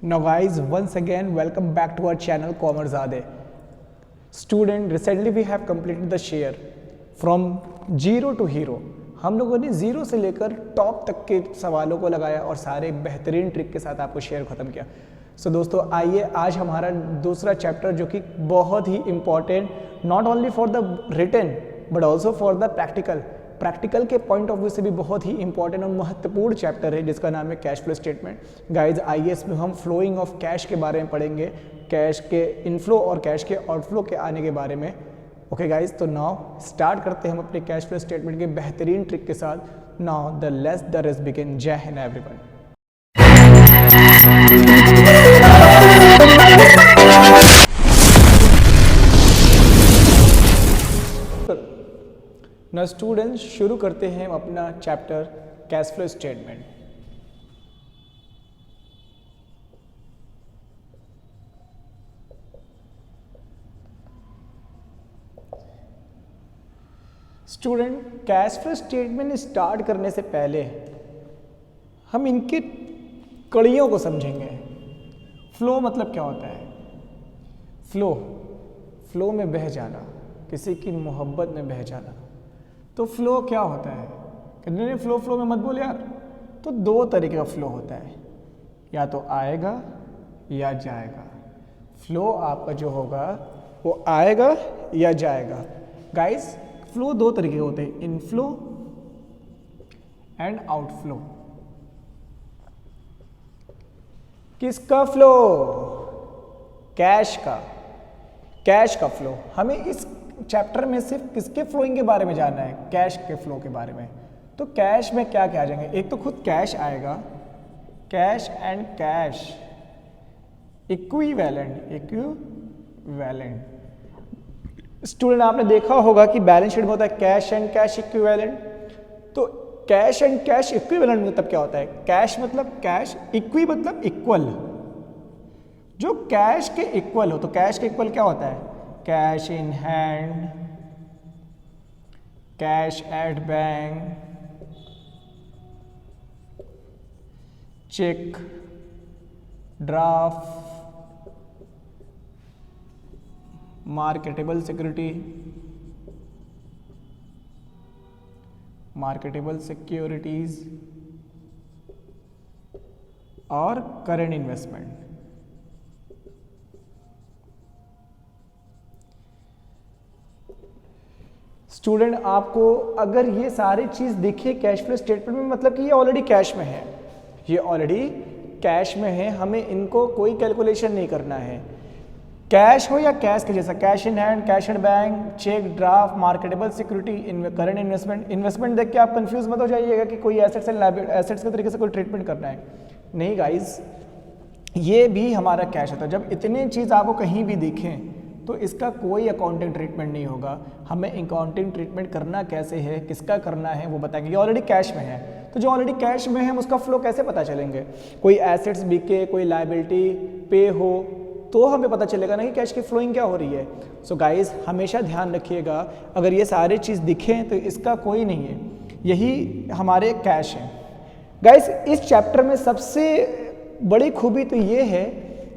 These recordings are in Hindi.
Now guys, once again welcome back to our channel Commerceade. Student, recently we have completed the share from zero to hero. हम लोगों ने जीरो से लेकर टॉप तक के सवालों को लगाया और सारे बेहतरीन ट्रिक के साथ आपको शेयर खत्म किया। सो दोस्तों आइए आज हमारा दूसरा चैप्टर जो कि बहुत ही important not only for the written but also for the practical के पॉइंट ऑफ व्यू से भी बहुत ही इंपॉर्टेंट और महत्वपूर्ण चैप्टर है जिसका नाम है कैश फ्लो स्टेटमेंट। गाइज आइए इसमें हम फ्लोइंग ऑफ कैश के बारे में पढ़ेंगे, कैश के इनफ्लो और कैश के आउटफ्लो के आने के बारे में। ओके गाइज, तो नाउ स्टार्ट करते हैं हम अपने कैश फ्लो स्टेटमेंट के बेहतरीन ट्रिक के साथ। Now the let's the rest begin. जय हिंद एवरीवन। ना स्टूडेंट्स शुरू करते हैं हम अपना chapter cash flow statement. Student cash flow statement start करने से पहले हम इनके कड़ियों को समझेंगे। फ्लो मतलब क्या होता है? फ्लो में बह जाना, किसी की मोहब्बत में बह जाना। तो फ्लो क्या होता है? कितने फ्लो में मत बोल यार। तो दो तरीके का फ्लो होता है, या तो आएगा या जाएगा। फ्लो आपका जो होगा वो आएगा या जाएगा। गाइस फ्लो दो तरीके के होते हैं, इनफ्लो एंड आउटफ्लो। किसका फ्लो? कैश का फ्लो। हमें इस चैप्टर में सिर्फ किसके फ्लोइंग के बारे में जानना है? कैश के फ्लो के बारे में। तो कैश में क्या क्या आ जाएंगे? एक तो खुद कैश आएगा, cash and cash equivalent. Student आपने देखा होगा कि बैलेंस शीट में होता है कैश एंड कैश इक्विवेलेंट। तो कैश एंड कैश इक्विवेलेंट मतलब क्या होता है? कैश मतलब कैश, इक्वी मतलब इक्वल। जो कैश के इक्वल हो, तो कैश के इक्वल क्या होता है? Cash in hand, cash at bank, cheque, draft, marketable securities और करंट इन्वेस्टमेंट। स्टूडेंट आपको अगर ये सारी चीज दिखे कैश फ्लो स्टेटमेंट में, मतलब कि ये ऑलरेडी कैश में है, हमें इनको कोई कैलकुलेशन नहीं करना है। कैश हो या कैश के जैसा, cash in hand, cash in bank, cheque, draft, marketable security, current investment देख के आप कंफ्यूज मत हो जाइएगा कि कोई एसेट्स के तरीके से कोई ट्रीटमेंट करना है। नहीं गाइस, ये भी हमारा कैश होता है। जब इतने चीज़ आपको कहीं भी दिखें तो इसका कोई अकाउंटिंग ट्रीटमेंट नहीं होगा। हमें अकाउंटिंग ट्रीटमेंट करना कैसे है, किसका करना है वो बताएंगे। ये ऑलरेडी कैश में है, तो जो ऑलरेडी कैश में है हम उसका फ्लो कैसे पता चलेंगे? कोई एसेट्स बिके, कोई लायबिलिटी पे हो तो हमें पता चलेगा ना कि कैश की फ्लोइंग क्या हो रही है। सो गाइस हमेशा ध्यान रखिएगा, अगर ये सारे चीज़ दिखें तो इसका कोई नहीं है, यही हमारे कैश हैं। गाइस इस चैप्टर में सबसे बड़ी खूबी तो ये है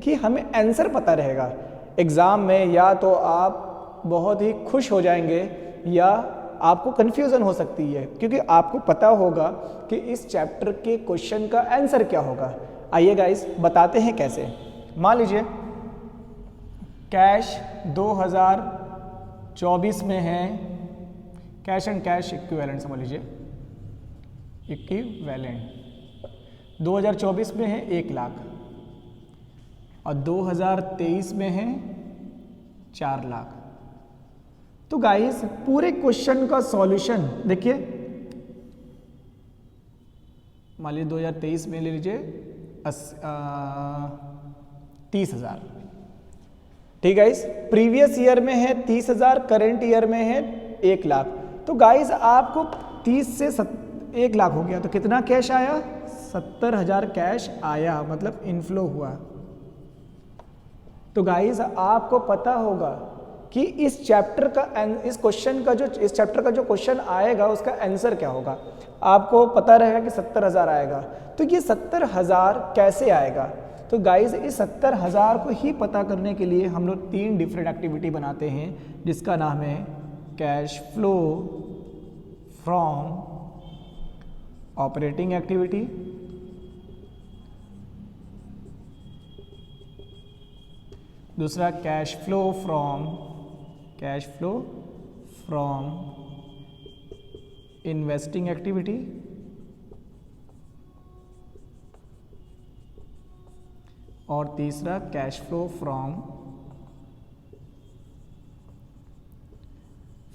कि हमें आंसर पता रहेगा एग्ज़ाम में। या तो आप बहुत ही खुश हो जाएंगे या आपको कन्फ्यूज़न हो सकती है, क्योंकि आपको पता होगा कि इस चैप्टर के क्वेश्चन का आंसर क्या होगा। आइए गाइस बताते हैं कैसे। मान लीजिए कैश 2024 में है, कैश एंड कैश इक्विवेलेंट समझ लीजिए, इक्विवेलेंट 2024 में है 1 लाख और 2023 में है 4 लाख। तो गाइस पूरे क्वेश्चन का सॉल्यूशन देखिए, मान लीजिए 2023 में ले लीजिए 30,000, ठीक है। इस प्रीवियस ईयर में है 30,000, करंट ईयर में है 1 लाख। तो गाइस आपको 30 से 1 लाख हो गया, तो कितना कैश आया? 70,000 कैश आया, मतलब इनफ्लो हुआ। तो गाइस आपको पता होगा कि इस चैप्टर का इस चैप्टर का जो क्वेश्चन आएगा उसका आंसर क्या होगा। आपको पता रहेगा कि 70,000 आएगा। तो ये 70,000 कैसे आएगा? तो गाइस इस 70,000 को ही पता करने के लिए हम लोग 3 डिफरेंट एक्टिविटी बनाते हैं जिसका नाम है cash flow from operating activity, दूसरा cash flow from investing activity, और तीसरा cash flow from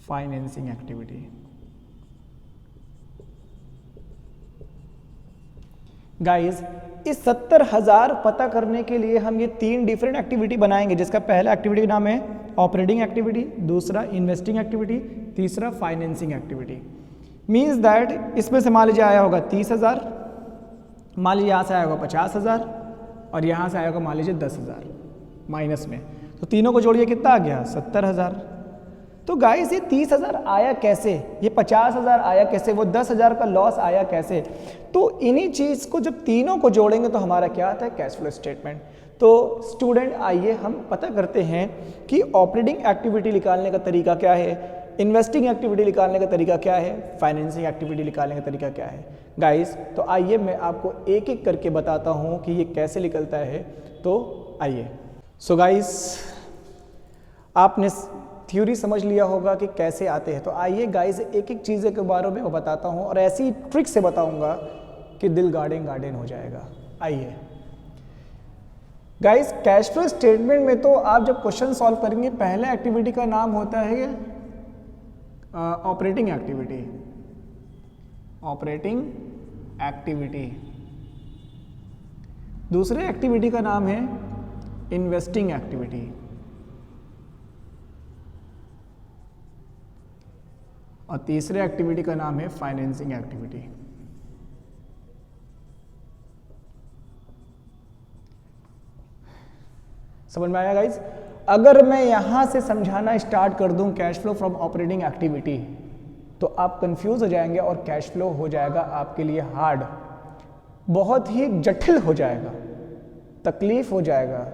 financing activity. Guys इस 70,000 पता करने के लिए हम ये 3 डिफरेंट एक्टिविटी बनाएंगे जिसका पहला एक्टिविटी नाम है ऑपरेटिंग एक्टिविटी, दूसरा इन्वेस्टिंग एक्टिविटी, तीसरा फाइनेंसिंग एक्टिविटी। मीन्स दैट इसमें से मान लीजिए आया होगा 30,000, मान लीजिए यहाँ से आया होगा 50,000 और यहाँ से आया होगा मान लीजिए 10,000 माइनस में, तो तीनों को जोड़िए कितना आ गया 70,000। तो गाइस ये 30,000 आया कैसे, ये 50,000 आया कैसे, वो 10,000 का लॉस आया कैसे। तो इन्हीं चीज़ को जब तीनों को जोड़ेंगे तो हमारा क्या आता है कैश फ्लो स्टेटमेंट। तो स्टूडेंट आइए हम पता करते हैं कि ऑपरेटिंग एक्टिविटी निकालने का तरीका क्या है, इन्वेस्टिंग एक्टिविटी निकालने का तरीका क्या है, फाइनेंसिंग एक्टिविटी निकालने का तरीका क्या है। गाइस तो आइए मैं आपको एक एक करके बताता हूँ कि ये कैसे निकलता है। तो आइए। सो गाइस आपने थ्योरी समझ लिया होगा कि कैसे आते हैं, तो आइए गाइस एक एक चीज़ के बारे में बताता हूँ और ऐसी ट्रिक से बताऊँगा कि दिल गार्डन हो जाएगा। आइए गाइस कैश फ्लो स्टेटमेंट में तो आप जब क्वेश्चन सॉल्व करेंगे पहले एक्टिविटी का नाम होता है ऑपरेटिंग एक्टिविटी, दूसरे एक्टिविटी का नाम है इन्वेस्टिंग एक्टिविटी, और तीसरे एक्टिविटी का नाम है फाइनेंसिंग एक्टिविटी। समझ में आया गाइस। अगर मैं यहां से समझाना स्टार्ट कर दूं cash flow from operating activity तो आप कंफ्यूज हो जाएंगे और कैश फ्लो हो जाएगा आपके लिए हार्ड, बहुत ही जटिल हो जाएगा, तकलीफ हो जाएगा,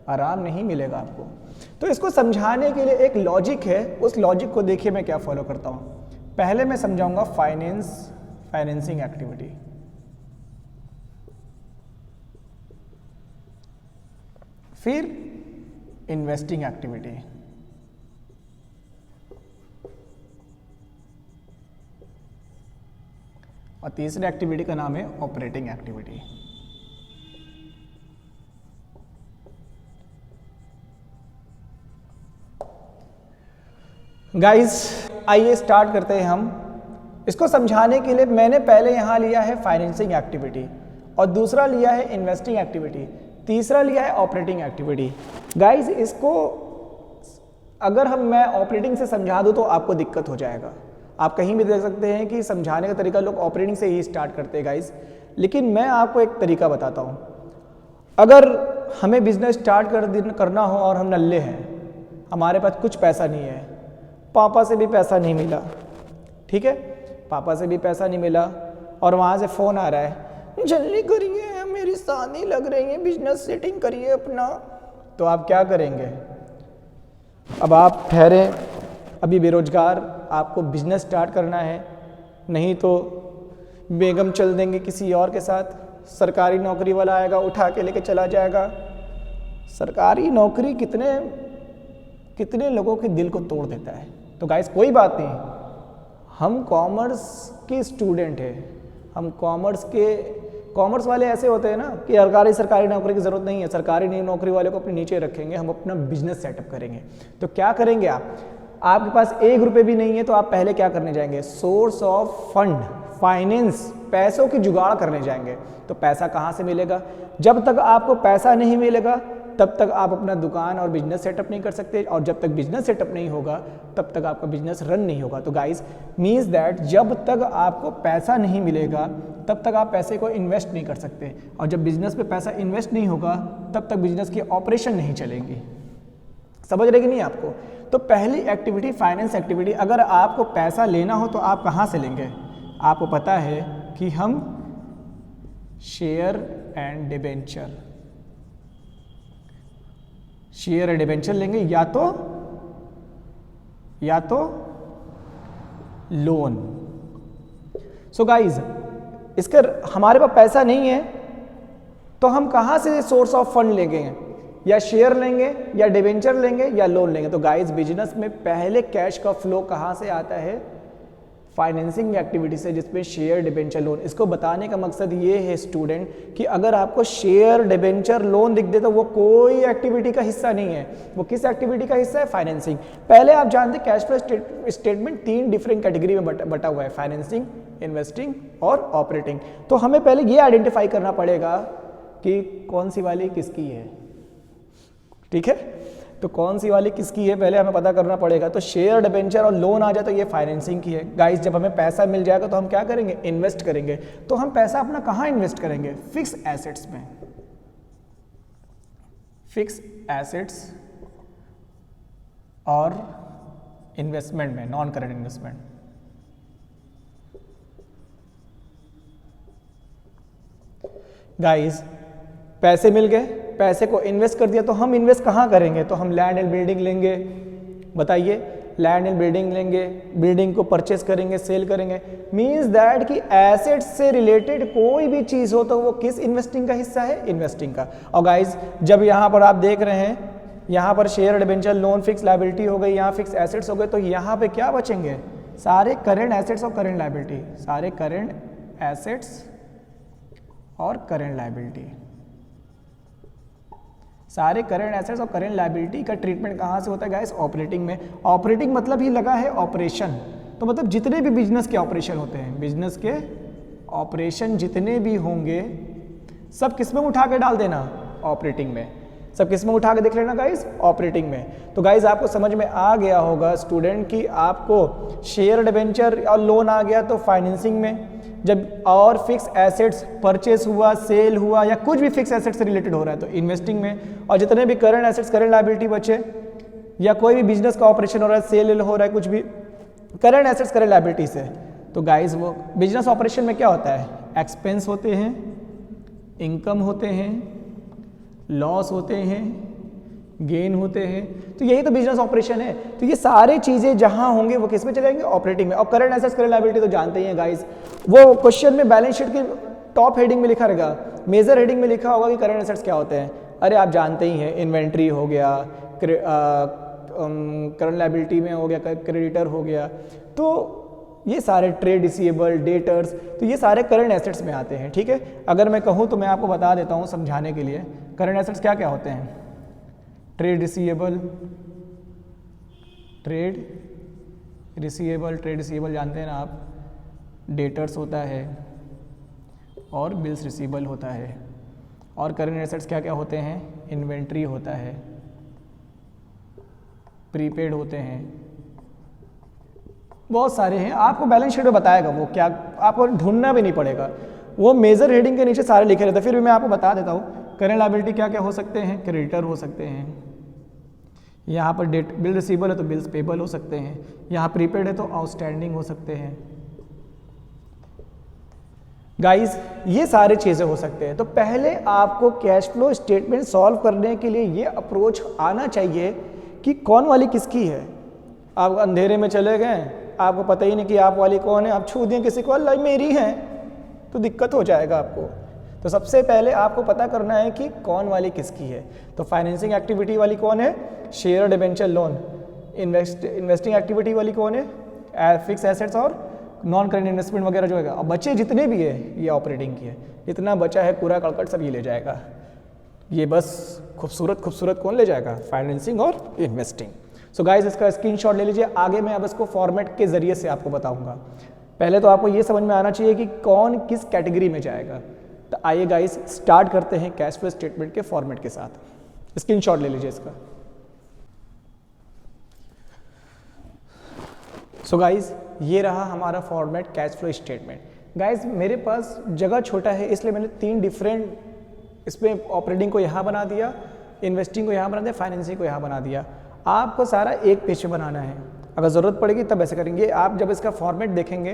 आराम नहीं मिलेगा आपको। तो इसको समझाने के लिए एक लॉजिक है, उस लॉजिक को देखिए मैं क्या फॉलो करता हूं। पहले मैं समझाऊंगा फाइनेंसिंग एक्टिविटी, फिर इन्वेस्टिंग एक्टिविटी, और तीसरे एक्टिविटी का नाम है ऑपरेटिंग एक्टिविटी। गाइस आइए स्टार्ट करते हैं हम। इसको समझाने के लिए मैंने पहले यहां लिया है फाइनेंसिंग एक्टिविटी और दूसरा लिया है इन्वेस्टिंग एक्टिविटी, तीसरा लिया है ऑपरेटिंग एक्टिविटी। गाइस इसको अगर मैं ऑपरेटिंग से समझा दूं तो आपको दिक्कत हो जाएगा। आप कहीं भी देख सकते हैं कि समझाने का तरीका लोग ऑपरेटिंग से ही स्टार्ट करते हैं गाइस, लेकिन मैं आपको एक तरीका बताता हूं। अगर हमें बिजनेस स्टार्ट करना हो और हम नल्ले हैं, हमारे पास कुछ पैसा नहीं है, पापा से भी पैसा नहीं मिला, ठीक है, पापा से भी पैसा नहीं मिला और वहाँ से फ़ोन आ रहा है जल्दी करिए मेरी शादी लग रही है, बिजनेस सेटिंग करिए अपना। तो आप क्या करेंगे? अब आप ठहरे, अभी बेरोजगार, आपको बिजनेस स्टार्ट करना है, नहीं तो बेगम चल देंगे किसी और के साथ, सरकारी नौकरी वाला आएगा उठा के लेके चला जाएगा। सरकारी नौकरी कितने लोगों के दिल को तोड़ देता है। तो गाइस कोई बात नहीं, हम कॉमर्स के स्टूडेंट हैं, हम कॉमर्स वाले ऐसे होते हैं ना कि सरकारी नौकरी की ज़रूरत नहीं है, सरकारी नौकरी वाले को अपने नीचे रखेंगे, हम अपना बिजनेस सेटअप करेंगे। तो क्या करेंगे आपके पास 1 रुपये भी नहीं है तो आप पहले क्या करने जाएंगे? सोर्स ऑफ फंड, फाइनेंस, पैसों की जुगाड़ करने जाएंगे। तो पैसा कहाँ से मिलेगा? जब तक आपको पैसा नहीं मिलेगा तब तक आप अपना दुकान और बिजनेस सेटअप नहीं कर सकते, और जब तक बिजनेस सेटअप नहीं होगा तब तक आपका बिजनेस रन नहीं होगा। तो गाइस मीन्स दैट जब तक आपको पैसा नहीं मिलेगा तब तक आप पैसे को इन्वेस्ट नहीं कर सकते, और जब बिजनेस पे पैसा इन्वेस्ट नहीं होगा तब तक बिजनेस की ऑपरेशन नहीं चलेंगी। समझ रहे कि नहीं आपको? तो पहली एक्टिविटी फाइनेंस एक्टिविटी, अगर आपको पैसा लेना हो तो आप कहाँ से लेंगे? आपको पता है कि हम share and debenture, share debenture लेंगे या तो लोन। सो गाइज, इसका हमारे पास पैसा नहीं है तो हम कहाँ से सोर्स ऑफ फंड लेंगे? या शेयर लेंगे या डिबेंचर लेंगे या लोन लेंगे। तो गाइज, बिजनेस में पहले कैश का फ्लो कहाँ से आता है? फाइनेंसिंग एक्टिविटी से, जिसमें शेयर डिबेंचर लोन। इसको बताने का मकसद ये है स्टूडेंट कि अगर आपको शेयर डिबेंचर लोन दिख दे तो वो कोई एक्टिविटी का हिस्सा नहीं है। वो किस एक्टिविटी का हिस्सा है? फाइनेंसिंग। पहले आप जानते हैं cash flow statement 3 different category में बटा हुआ है, फाइनेंसिंग, इन्वेस्टिंग और ऑपरेटिंग। तो हमें पहले ये आइडेंटिफाई करना पड़ेगा कि कौन सी वाली किसकी है। ठीक है, तो कौन सी वाली किसकी है पहले हमें पता करना पड़ेगा। तो शेयर डिबेंचर और लोन आ जाए तो ये फाइनेंसिंग की है। गाइस, जब हमें पैसा मिल जाएगा तो हम क्या करेंगे? इन्वेस्ट करेंगे। तो हम पैसा अपना कहाँ इन्वेस्ट करेंगे? फिक्स एसेट्स में। फिक्स एसेट्स और इन्वेस्टमेंट में, नॉन करेंट इन्वेस्टमेंट। गाइस, पैसे मिल गए, पैसे को इन्वेस्ट कर दिया, तो हम इन्वेस्ट कहाँ करेंगे? तो हम लैंड एंड बिल्डिंग लेंगे। बताइए, लैंड एंड बिल्डिंग लेंगे, बिल्डिंग को परचेस करेंगे, सेल करेंगे। मींस दैट कि एसेट्स से रिलेटेड कोई भी चीज़ हो तो वो किस इन्वेस्टिंग का हिस्सा है? इन्वेस्टिंग का। और गाइज, जब यहाँ पर आप देख रहे हैं, यहाँ पर share debenture loan fix liability हो गई, यहाँ फिक्स एसेट्स हो गए, तो यहाँ पे क्या बचेंगे? सारे करेंट एसेट्स और करेंट लायबिलिटी। सारे करेंट एसेट्स और करेंट लायबिलिटी। सारे करंट एसेट्स और करंट लायबिलिटी का ट्रीटमेंट कहाँ से होता है गाइस? ऑपरेटिंग में। ऑपरेटिंग मतलब ही लगा है ऑपरेशन। तो मतलब जितने भी बिजनेस के ऑपरेशन होते हैं, बिजनेस के ऑपरेशन जितने भी होंगे सब किस में उठा के डाल देना? ऑपरेटिंग में। सब किस में उठा के देख लेना गाइस? ऑपरेटिंग में। तो गाइस, आपको समझ में आ गया होगा स्टूडेंट कि आपको शेयर डिबेंचर और लोन आ गया तो फाइनेंसिंग में, जब और फिक्स एसेट्स परचेस हुआ, सेल हुआ या कुछ भी फिक्स एसेट्स से रिलेटेड हो रहा है तो इन्वेस्टिंग में, और जितने भी करंट एसेट्स करंट लायबिलिटी बचे या कोई भी बिजनेस का ऑपरेशन हो रहा है, सेल हो रहा है, कुछ भी करंट एसेट्स करंट लायबिलिटी से, तो गाइस वो बिजनेस ऑपरेशन में क्या होता है? एक्सपेंस होते हैं, इनकम होते हैं, लॉस होते हैं, गेन होते हैं। तो यही तो बिजनेस ऑपरेशन है। तो ये सारे चीजें जहां होंगे वो किस में चले जाएंगे? ऑपरेटिंग में। और करंट एसेट्स करंट लायबिलिटी तो जानते ही हैं गाइस, वो क्वेश्चन में बैलेंस शीट के टॉप हेडिंग में लिखा रहेगा, मेजर हेडिंग में लिखा होगा कि करंट एसेट्स क्या होते हैं। अरे आप जानते ही हैं, इन्वेंट्री हो गया, करंट लायबिलिटी में हो गया, क्रेडिटर हो गया, तो ये सारे ट्रेड रिसीवेबल, डेटर्स, तो ये सारे करंट एसेट्स में आते हैं। ठीक है, अगर मैं कहूँ तो मैं आपको बता देता हूँ समझाने के लिए, करंट एसेट्स क्या क्या होते हैं? ट्रेड रिसीवेबल, ट्रेड रिसीवेबल जानते हैं ना आप, डेटर्स होता है और बिल्स रिसीवेबल होता है। और करंट एसेट्स क्या क्या होते हैं? इन्वेंट्री होता है, प्रीपेड होते हैं, बहुत सारे हैं। आपको बैलेंस शीट में बताएगा वो, क्या आपको ढूंढना भी नहीं पड़ेगा, वो मेजर हेडिंग के नीचे सारे लिखे रहते हैं। फिर भी मैं आपको बता देता हूँ करंट लायबिलिटी क्या क्या हो सकते हैं? क्रेडिटर हो सकते हैं, यहाँ पर डेट बिल रिसीवेबल है तो बिल्स पेबल हो सकते हैं, यहाँ प्रीपेड है तो आउटस्टैंडिंग हो सकते हैं। गाइस, ये सारे चीज़ें हो सकते हैं। तो पहले आपको कैश फ्लो स्टेटमेंट सॉल्व करने के लिए ये अप्रोच आना चाहिए कि कौन वाली किसकी है। आप अंधेरे में चले गए, आपको पता ही नहीं कि आप वाली कौन है, आप छू दिए किसी को, अल्लाह मेरी है, तो दिक्कत हो जाएगा आपको। तो सबसे पहले आपको पता करना है कि कौन वाली किसकी है। तो फाइनेंसिंग एक्टिविटी वाली कौन है? Share debenture loan. Investing activity वाली कौन है? फिक्स एसेट्स और नॉन करेंट इन्वेस्टमेंट वगैरह जो है। और बचे जितने भी है ये ऑपरेटिंग की है, इतना बचा है पूरा कड़कट सब ये ले जाएगा। ये बस खूबसूरत कौन ले जाएगा? फाइनेंसिंग और इन्वेस्टिंग। सो गाइस, इसका स्क्रीनशॉट ले लीजिए। आगे मैं अब इसको फॉर्मेट के जरिए से आपको बताऊंगा। पहले तो आपको ये समझ में आना चाहिए कि कौन किस कैटेगरी में जाएगा। तो आइए गाइस, स्टार्ट करते हैं कैश फ्लो स्टेटमेंट के फॉर्मेट के साथ। स्क्रीनशॉट ले लीजिए इसका। सो गाइस, ये रहा हमारा format cash flow statement. Guys, मेरे पास जगह छोटा है इसलिए मैंने 3 डिफरेंट इसमें ऑपरेटिंग को यहाँ बना दिया, इन्वेस्टिंग को यहाँ बना दिया, फाइनेंसिंग को यहाँ बना दिया। आपको सारा एक पेज पे बनाना है, अगर ज़रूरत पड़ेगी तब ऐसे करेंगे। आप जब इसका फॉर्मेट देखेंगे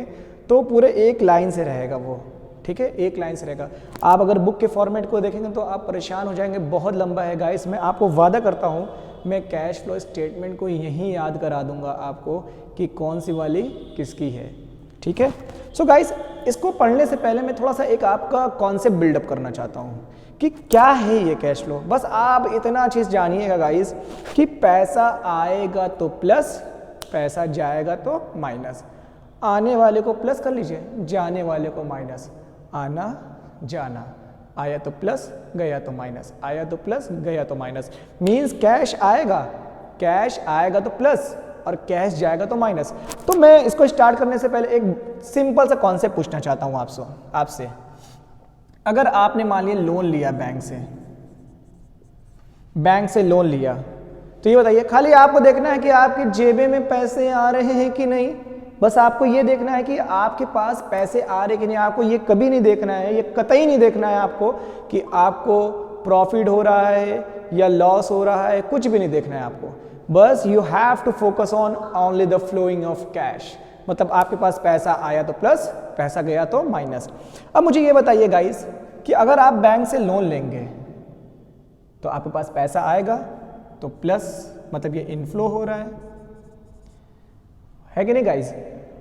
तो पूरे एक लाइन से रहेगा वो, ठीक है, एक लाइन से रहेगा। आप अगर बुक के फॉर्मेट को देखेंगे तो आप परेशान हो जाएंगे, बहुत लंबा है गाइस। मैं आपको वादा करता हूँ मैं कैश फ्लो स्टेटमेंट को यहीं याद करा दूंगा आपको कि कौन सी वाली किसकी है, ठीक है। सो गाइस, इसको पढ़ने से पहले मैं थोड़ा सा एक आपका कॉन्सेप्ट बिल्डअप करना चाहता हूँ कि क्या है ये कैश फ्लो। बस आप इतना चीज़ जानिएगा गाइस कि पैसा आएगा तो प्लस, पैसा जाएगा तो माइनस। आने वाले को प्लस कर लीजिए, जाने वाले को माइनस। आना जाना, आया तो प्लस गया तो माइनस, आया तो प्लस गया तो माइनस। मीन्स कैश आएगा तो प्लस और कैश जाएगा तो माइनस। तो मैं इसको स्टार्ट करने से पहले एक सिंपल सा कॉन्सेप्ट पूछना चाहता हूँ आपसे। अगर आपने मान लिया लोन लिया बैंक से लोन लिया, तो ये बताइए, खाली आपको देखना है कि आपकी जेबे में पैसे आ रहे हैं कि नहीं। बस आपको ये देखना है कि आपके पास पैसे आ रहे कि नहीं। आपको ये कभी नहीं देखना है, ये कतई नहीं देखना है आपको कि आपको प्रॉफिट हो रहा है या लॉस हो रहा है, कुछ भी नहीं देखना है आपको। बस you have to focus on only the flowing of cash. मतलब आपके पास पैसा आया तो प्लस, पैसा गया तो माइनस। अब मुझे ये बताइए गाइस कि अगर आप बैंक से लोन लेंगे तो आपके पास पैसा आएगा तो प्लस, मतलब ये इनफ्लो हो रहा है कि नहीं गाइस।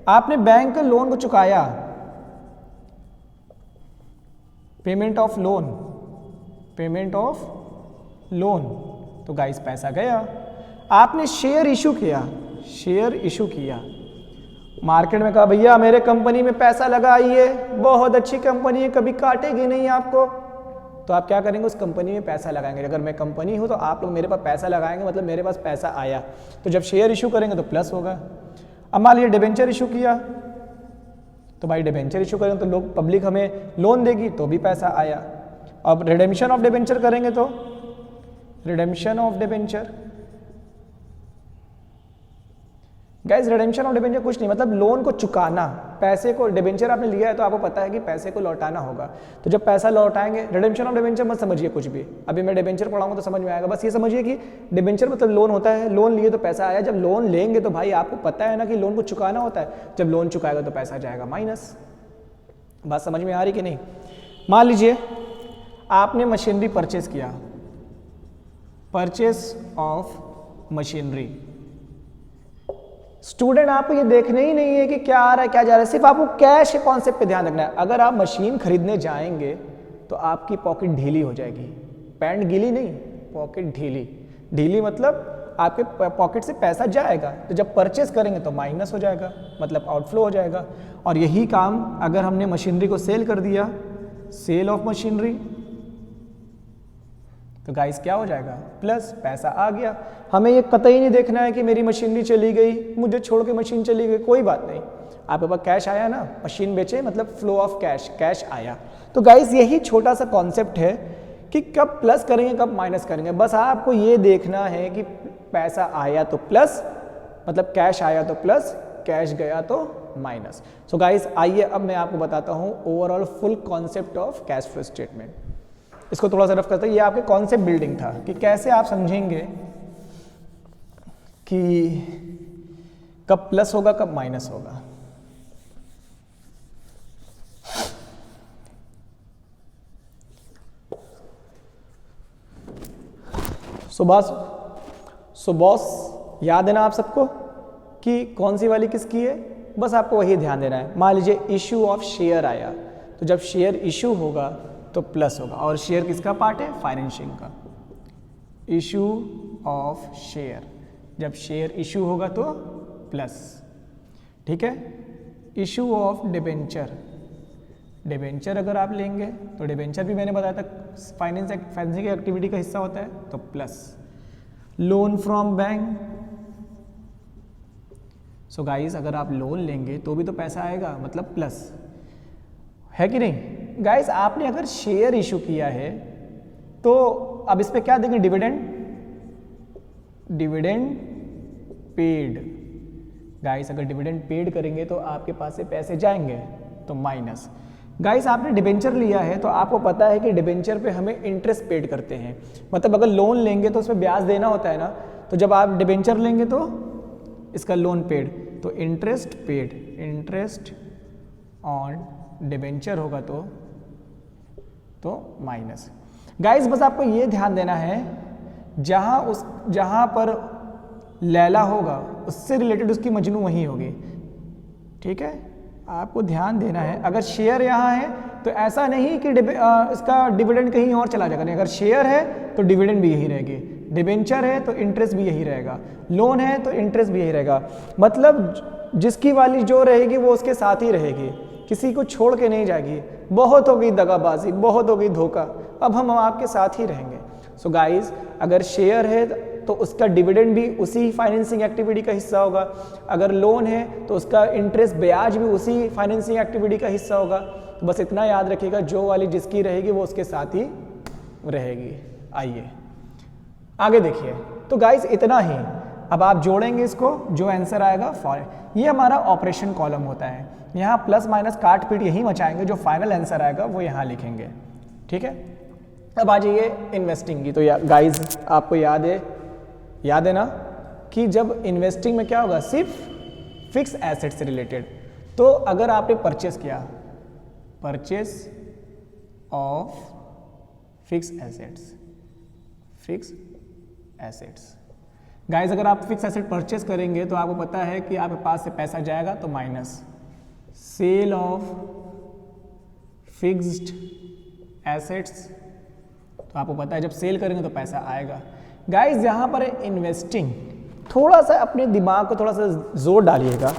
आपने बैंक के लोन को चुकाया, पेमेंट ऑफ लोन, तो गाइस पैसा गया। आपने शेयर इशू किया, मार्केट में कहा भैया मेरे कंपनी में पैसा लगाइए, बहुत अच्छी कंपनी है, कभी काटेगी नहीं आपको। तो आप क्या करेंगे, उस कंपनी में पैसा लगाएंगे। अगर मैं कंपनी हूं तो आप लोग मेरे पास पैसा लगाएंगे, मतलब मेरे पास पैसा आया। तो जब शेयर इशू करेंगे तो प्लस होगा। अब मान लीजिए डिबेंचर इशू किया, तो भाई डिबेंचर इशू करेंगे तो लोग, पब्लिक हमें लोन देगी तो भी पैसा आया। अब रिडेम्पशन ऑफ डिबेंचर करेंगे तो redemption of debenture, guys redemption of debenture कुछ नहीं, मतलब लोन को चुकाना। पैसे को, डिबेंचर आपने लिया है तो आपको पता है कि पैसे को लौटाना होगा। तो जब पैसा लौटाएंगे, रिडेम्पशन ऑफ डिबेंचर मत समझिए कुछ भी, अभी मैं डिबेंचर पढ़ाऊंगा तो समझ में आएगा। बस ये समझिए कि डिबेंचर मतलब लोन होता है, लोन लिए तो पैसा आया। जब लोन लेंगे तो भाई आपको पता है ना कि लोन को चुकाना होता है। जब लोन चुकाएगा तो पैसा जाएगा माइनस। बात समझ में आ रही कि नहीं। मान लीजिए आपने मशीनरी परचेस किया, परचेस ऑफ मशीनरी। स्टूडेंट आपको ये देखना ही नहीं है कि क्या आ रहा है क्या जा रहा है, सिर्फ आपको कैश के कॉन्सेप्ट पे ध्यान रखना है। अगर आप मशीन खरीदने जाएंगे तो आपकी पॉकेट ढीली हो जाएगी, पैंट गीली नहीं, पॉकेट ढीली मतलब आपके पॉकेट से पैसा जाएगा। तो जब परचेस करेंगे तो माइनस हो जाएगा, मतलब आउटफ्लो हो जाएगा। और यही काम अगर हमने मशीनरी को सेल कर दिया, सेल ऑफ मशीनरी, तो गाइस क्या हो जाएगा, प्लस, पैसा आ गया। हमें ये कतई नहीं देखना है कि मेरी मशीनरी चली गई, मुझे छोड़ के मशीन चली गई, कोई बात नहीं। आपके पास कैश आया ना, मशीन बेचे, मतलब फ्लो ऑफ कैश आया। तो गाइस यही छोटा सा कॉन्सेप्ट है कि कब प्लस करेंगे कब माइनस करेंगे। बस आपको ये देखना है कि पैसा आया तो प्लस, मतलब कैश आया तो प्लस, कैश गया तो माइनस। सो गाइस आइए अब मैं आपको बताता हूँ overall full concept of cash flow statement. इसको थोड़ा सा रफ करते हैं। ये आपके कॉन्सेप्ट बिल्डिंग था कि कैसे आप समझेंगे कि कब प्लस होगा कब माइनस होगा। सो बॉस याद है ना आप सबको कि कौन सी वाली किसकी है, बस आपको वही ध्यान देना है। मान लीजिए इशू ऑफ शेयर आया, तो जब शेयर इशू होगा तो प्लस होगा। और शेयर किसका पार्ट है, फाइनेंशिंग का। इशू ऑफ शेयर, जब शेयर इशू होगा तो प्लस, ठीक है। इशू ऑफ डिबेंचर अगर आप लेंगे तो डिबेंचर भी मैंने बताया था फाइनेंस की एक्टिविटी का हिस्सा होता है, तो plus. Loan from bank, so guys अगर आप लोन लेंगे तो भी तो पैसा आएगा, मतलब प्लस, है कि नहीं। गाइस आपने अगर शेयर इशू किया है तो अब इस पे क्या देंगे, डिविडेंड पेड। गाइस अगर डिविडेंड पेड करेंगे तो आपके पास से पैसे जाएंगे, तो माइनस। गाइस आपने डिबेंचर लिया है तो आपको पता है कि डिबेंचर पे हमें इंटरेस्ट पेड करते हैं, मतलब अगर लोन लेंगे तो उसमें ब्याज देना होता है ना। तो जब आप डिबेंचर लेंगे तो इसका लोन पेड, तो interest paid, interest on debenture होगा तो माइनस। गाइस बस आपको ये ध्यान देना है, जहां पर लैला होगा उससे रिलेटेड उसकी मजनू वही होगी, ठीक है, आपको ध्यान देना है। अगर शेयर यहाँ है तो ऐसा नहीं कि इसका डिविडेंड कहीं और चला जाएगा, नहीं, अगर शेयर है तो डिविडेंड भी यही रहेगी, डिबेंचर है तो इंटरेस्ट भी यही रहेगा, लोन है तो इंटरेस्ट भी यही रहेगा। मतलब जिसकी वाली जो रहेगी वो उसके साथ ही रहेगी, किसी को छोड़ के नहीं जाएगी। बहुत हो गई दगाबाजी, बहुत हो गई धोखा, अब हम आपके साथ ही रहेंगे। सो गाइज अगर शेयर है तो उसका डिविडेंड भी उसी फाइनेंसिंग एक्टिविटी का हिस्सा होगा, अगर लोन है तो उसका इंटरेस्ट ब्याज भी उसी फाइनेंसिंग एक्टिविटी का हिस्सा होगा। तो बस इतना याद रखिएगा, जो वाली जिसकी रहेगी वो उसके साथ ही रहेगी। आइए आगे देखिए। तो गाइज इतना ही, अब आप जोड़ेंगे इसको, जो आंसर आएगा फॉर ये हमारा ऑपरेशन कॉलम होता है। यहाँ प्लस माइनस काट पीट यही मचाएंगे, जो फाइनल आंसर आएगा वो यहाँ लिखेंगे, ठीक है। अब आ जाइए इन्वेस्टिंग की। तो गाइज आपको याद है ना कि जब इन्वेस्टिंग में क्या होगा, सिर्फ फिक्स एसेट से रिलेटेड। तो अगर आपने परचेस किया, purchase of fix assets, guys अगर आप फिक्स एसेट परचेस करेंगे तो आपको पता है कि आपके पास से पैसा जाएगा तो minus cell of fixed assets, तो आपको पता है जब सेल करेंगे तो पैसा आएगा। गाइज यहाँ पर है इन्वेस्टिंग, थोड़ा सा अपने दिमाग को थोड़ा सा जोर डालिएगा।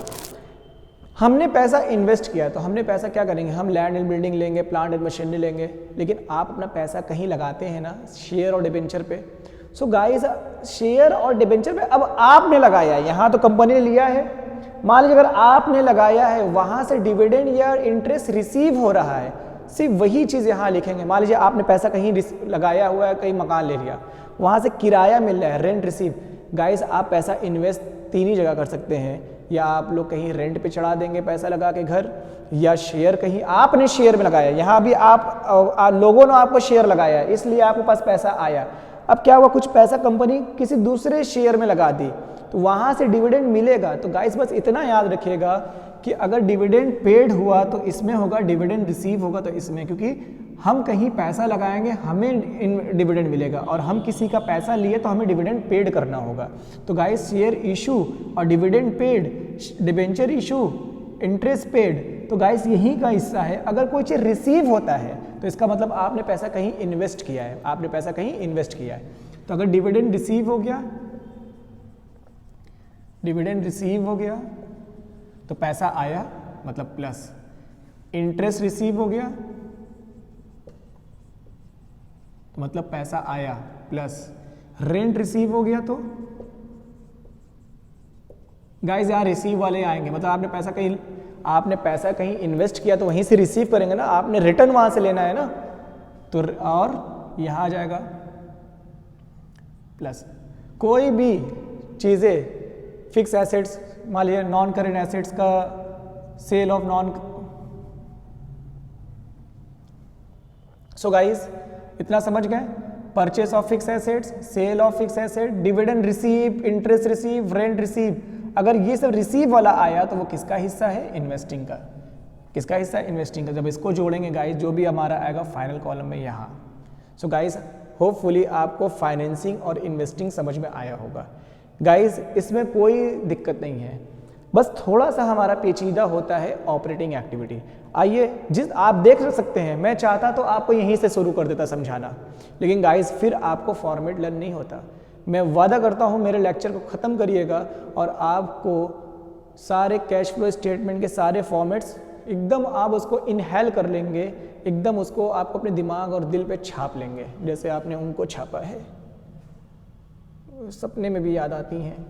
हमने पैसा इन्वेस्ट किया तो हमने पैसा क्या करेंगे, हम लैंड एंड बिल्डिंग लेंगे, प्लांट एंड मशीनरी लेंगे, लेकिन आप अपना पैसा कहीं लगाते हैं ना, शेयर और डिबेंचर पे। सो गाइज शेयर और डिबेंचर पे अब आपने लगाया है, यहाँ तो कंपनी ने लिया है, मान लीजिए अगर आपने लगाया है वहाँ से डिविडेंड या इंटरेस्ट रिसीव हो रहा है, सिर्फ वही चीज़ यहाँ लिखेंगे। मान लीजिए आपने पैसा कहीं लगाया हुआ है, कहीं मकान ले लिया, वहाँ से किराया मिल रहा है, रेंट रिसीव। गाइस आप पैसा इन्वेस्ट तीन ही जगह कर सकते हैं, या आप लोग कहीं रेंट पे चढ़ा देंगे पैसा लगा के घर, या शेयर कहीं आपने शेयर में लगाया, यहाँ भी आप लोगों ने आपको शेयर लगाया है इसलिए आपके पास पैसा आया। अब क्या हुआ, कुछ पैसा कंपनी किसी दूसरे शेयर में लगा दी तो वहाँ से डिविडेंड मिलेगा। तो गाइस बस इतना याद रखिएगा कि अगर डिविडेंड पेड हुआ तो इसमें होगा, डिविडेंड रिसीव होगा तो इसमें, क्योंकि हम कहीं पैसा लगाएंगे हमें डिविडेंड मिलेगा, और हम किसी का पैसा लिए तो हमें डिविडेंड पेड करना होगा। तो गाइस शेयर इशू और dividend paid, debenture issue, interest paid, तो गाइस यही का हिस्सा है। अगर कोई चीज़ रिसीव होता है तो इसका मतलब आपने पैसा कहीं इन्वेस्ट किया है, आपने पैसा कहीं इन्वेस्ट किया है। तो अगर डिविडेंड रिसीव हो गया, डिविडेंड रिसीव हो गया तो पैसा आया, मतलब प्लस। इंटरेस्ट रिसीव हो गया तो मतलब पैसा आया, प्लस। रेंट रिसीव हो गया तो गाइस यहाँ रिसीव वाले आएंगे, मतलब आपने पैसा कहीं इन्वेस्ट किया तो वहीं से रिसीव करेंगे ना, आपने रिटर्न वहां से लेना है ना, तो और यहाँ आ जाएगा प्लस। कोई भी चीज़ें फिक्स एसेट्स, मान लीजिए नॉन करेंट एसेट्स का sale of non, so guys इतना समझ गए, purchase of fix assets, sale of fix asset, dividend receive, interest receive, rent receive. अगर ये सब रिसीव वाला आया तो वो किसका हिस्सा है, इन्वेस्टिंग का। किसका हिस्सा है, इन्वेस्टिंग का। जब इसको जोड़ेंगे गाइस, जो भी हमारा आएगा फाइनल कॉलम में यहाँ। सो गाइस होपफुली आपको फाइनेंसिंग और इन्वेस्टिंग समझ में आया होगा। गाइस इसमें कोई दिक्कत नहीं है, बस थोड़ा सा हमारा पेचीदा होता है ऑपरेटिंग एक्टिविटी। आइए, जिस आप देख सकते हैं, मैं चाहता तो आपको यहीं से शुरू कर देता समझाना, लेकिन गाइस फिर आपको फॉर्मेट लर्न नहीं होता। मैं वादा करता हूं मेरे लेक्चर को ख़त्म करिएगा और आपको सारे कैश फ्लो स्टेटमेंट के सारे फॉर्मेट्स एकदम आप उसको इनहेल कर लेंगे, एकदम उसको आप अपने दिमाग और दिल पे छाप लेंगे, जैसे आपने उनको छापा है। सपने में भी याद आती हैं,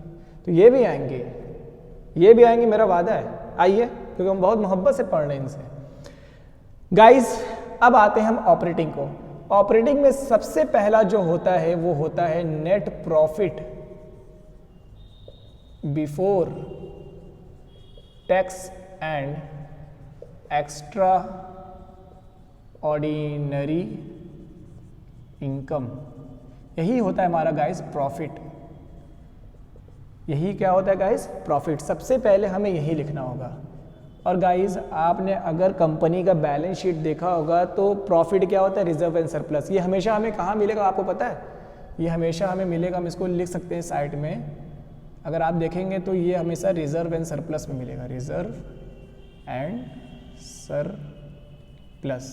तो ये भी आएंगे, मेरा वादा है। आइए, क्योंकि हम बहुत मोहब्बत से पढ़ रहे हैं इनसे। गाइस अब आते हैं हम ऑपरेटिंग को। ऑपरेटिंग में सबसे पहला जो होता है वो होता है net profit before tax and extra ordinary income. यही होता है हमारा गाइस प्रॉफिट। यही क्या होता है गाइस, प्रॉफिट। सबसे पहले हमें यही लिखना होगा। और गाइस आपने अगर कंपनी का बैलेंस शीट देखा होगा तो प्रॉफिट क्या होता है, रिजर्व एंड सरप्लस। ये हमेशा हमें कहाँ मिलेगा आपको पता है, ये हमेशा हमें मिलेगा, हम इसको लिख सकते हैं साइड में, अगर आप देखेंगे तो ये हमेशा रिजर्व एंड सरप्लस में मिलेगा, रिजर्व एंड सरप्लस।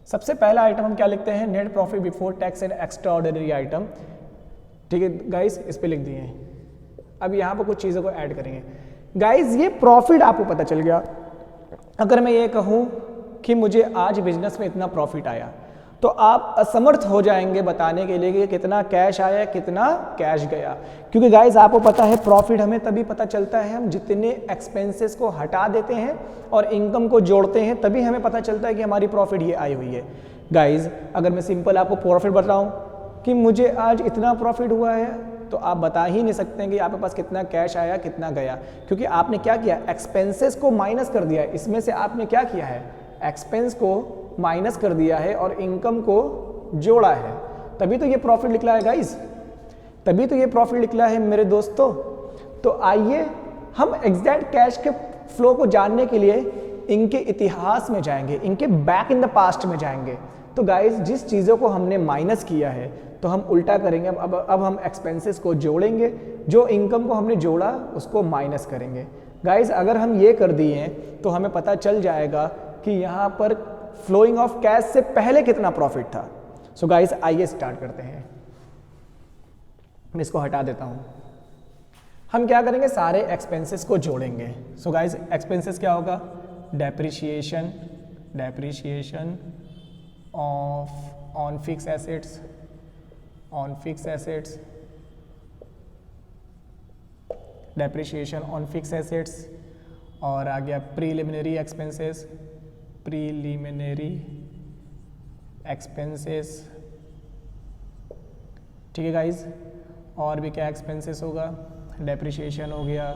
सबसे पहला आइटम हम क्या लिखते हैं, net profit before tax and extra ordinary item. ठीक है गाइस, इस पे लिख दिए हैं। अब यहाँ पर कुछ चीज़ों को ऐड करेंगे। गाइस ये प्रॉफिट आपको पता चल गया। अगर मैं ये कहूँ कि मुझे आज बिजनेस में इतना प्रॉफिट आया, तो आप असमर्थ हो जाएंगे बताने के लिए कि कितना कैश आया, कितना कैश गया, क्योंकि गाइस आपको पता है प्रॉफिट हमें तभी पता चलता है हम जितने एक्सपेंसेस को हटा देते हैं और इनकम को जोड़ते हैं, तभी हमें पता चलता है कि हमारी प्रॉफिट ये आई हुई है। गाइस अगर मैं सिंपल आपको प्रॉफिट बताऊं कि मुझे आज इतना प्रॉफिट हुआ है, तो आप बता ही नहीं सकते हैं कि आपके पास कितना कैश आया, कितना गया, क्योंकि आपने क्या किया, एक्सपेंसेस को माइनस कर दिया है। इसमें से आपने क्या किया है, एक्सपेंस को माइनस कर दिया है और इनकम को जोड़ा है, तभी तो ये प्रॉफिट निकला है गाइस, तभी तो ये प्रॉफिट निकला है मेरे दोस्तों। तो आइए हम एग्जैक्ट कैश के फ्लो को जानने के लिए इनके इतिहास में जाएंगे, इनके बैक इन द पास्ट में जाएंगे। तो गाइस जिस चीज़ों को हमने माइनस किया है तो हम उल्टा करेंगे, अब हम एक्सपेंसेस को जोड़ेंगे, जो इनकम को हमने जोड़ा उसको माइनस करेंगे। गाइस अगर हम ये कर दिए हैं तो हमें पता चल जाएगा कि यहाँ पर फ्लोइंग ऑफ कैश से पहले कितना प्रॉफिट था। सो गाइस आइए स्टार्ट करते हैं। मैं इसको हटा देता हूँ। हम क्या करेंगे, सारे एक्सपेंसेस को जोड़ेंगे। सो गाइस एक्सपेंसेस क्या होगा, depreciation, depreciation of on fix assets, on fix assets, depreciation on fix assets, और आ गया प्रीलिमिनरी एक्सपेंसेस, प्रीलिमिनरी एक्सपेंसेस। ठीक है गाइज, और भी क्या एक्सपेंसेस होगा, डेप्रिशिएशन हो गया,